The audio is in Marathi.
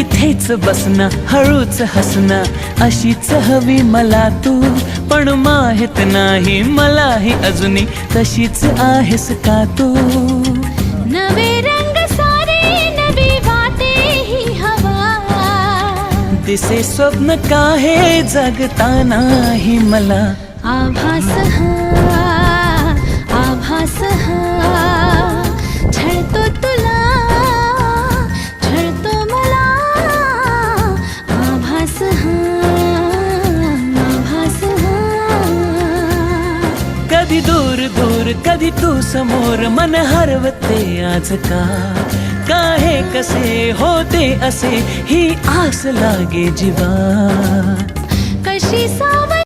इथेच बसना हळूच हसना अशीच हवी मला तू पण माहित नाही मलाही अजूनही तशीच आहेस का तू नवे रंग सारे नवी वाटे ही हवा दिसे स्वप्न काहे जगतानाही मला आभास हा छळतो तुला छळतो मला आभास हा कधी दूर दूर कधी तू समोर मन हरवते आज का हे कसे होते असे ही आस लागे जीवा कशी साव